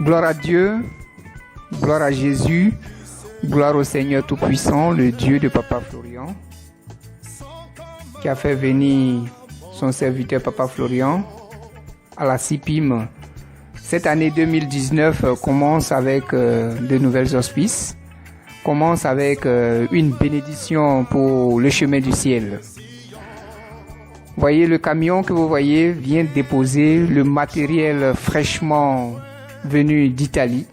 Gloire à Dieu, gloire à Jésus, gloire au Seigneur Tout-Puissant, le Dieu de Papa Florian, qui a fait venir son serviteur Papa Florian à la CIPIM. Cette année 2019 commence avec de nouvelles auspices, commence avec une bénédiction pour le chemin du ciel. Voyez, le camion que vous voyez vient déposer le matériel fraîchement venu d'Italie,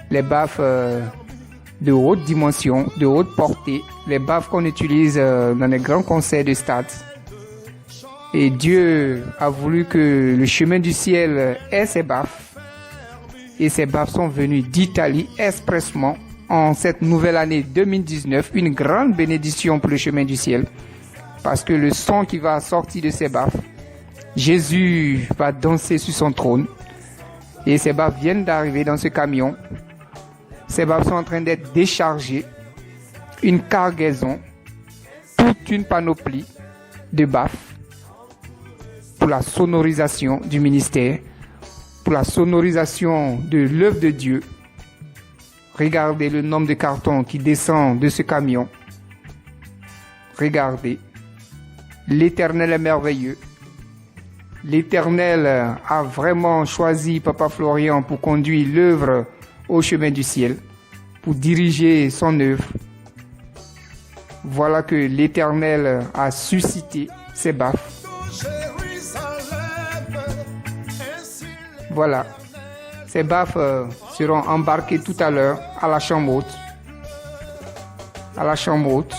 les baffes de haute dimension, de haute portée, les baffes qu'on utilise dans les grands concerts de stade. Et Dieu a voulu que le chemin du ciel ait ces baffes. Et ces baffes sont venues d'Italie expressément en cette nouvelle année 2019, une grande bénédiction pour le chemin du ciel. Parce que le son qui va sortir de ces baffes, Jésus va danser sur son trône. Et ces baffes viennent d'arriver dans ce camion. Ces baffes sont en train d'être déchargées. Une cargaison, toute une panoplie de baffes pour la sonorisation du ministère, pour la sonorisation de l'œuvre de Dieu. Regardez le nombre de cartons qui descendent de ce camion. Regardez. L'Éternel est merveilleux. L'Éternel a vraiment choisi Papa Florian pour conduire l'œuvre au chemin du ciel, pour diriger son œuvre. Voilà que l'Éternel a suscité ces baffes. Voilà. Ces baffes seront embarquées tout à l'heure à la chambre haute. À la chambre haute.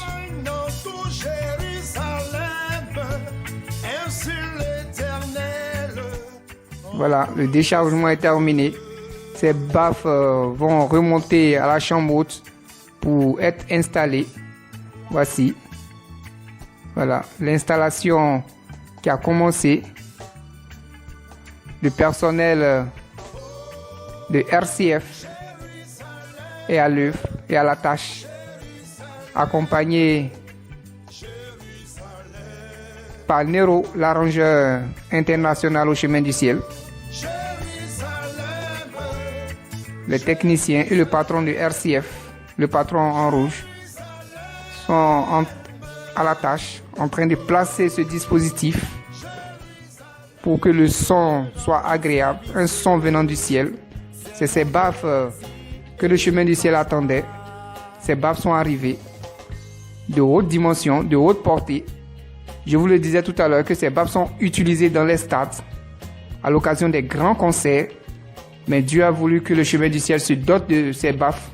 Voilà, le déchargement est terminé. Ces baffes vont remonter à la chambre haute pour être installées. Voici. Voilà, l'installation qui a commencé. Le personnel de RCF est à l'œuvre et à la tâche, accompagné par Nero, l'arrangeur international au chemin du ciel. Les techniciens et le patron de RCF, le patron en rouge, sont à la tâche, en train de placer ce dispositif pour que le son soit agréable, un son venant du ciel. C'est ces baffes que le chemin du ciel attendait. Ces baffes sont arrivées de haute dimension, de haute portée. Je vous le disais tout à l'heure que ces baffes sont utilisées dans les stades à l'occasion des grands concerts. Mais Dieu a voulu que le chemin du ciel se dote de ces baffes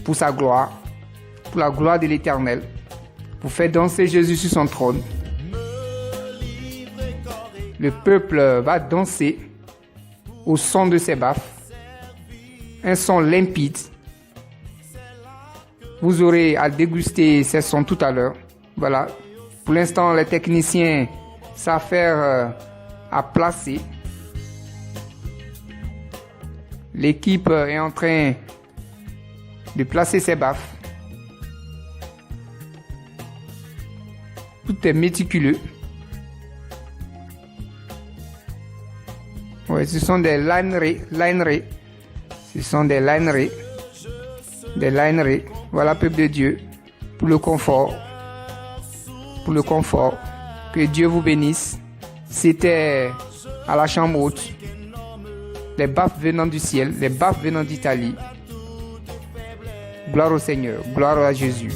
pour sa gloire, pour la gloire de l'Éternel, pour faire danser Jésus sur son trône. Le peuple va danser au son de ces baffes, un son limpide. Vous aurez à déguster ces sons tout à l'heure. Voilà. Pour l'instant, les techniciens s'affairent à placer. L'équipe est en train de placer ses baffes. Tout est méticuleux. Ouais, ce sont des linerés. Ce sont des linerés. Des linerés. Voilà, peuple de Dieu, pour le confort. Pour le confort. Que Dieu vous bénisse. C'était à la chambre haute. Les baffes venant du ciel, les baffes venant d'Italie. Gloire au Seigneur, gloire à Jésus.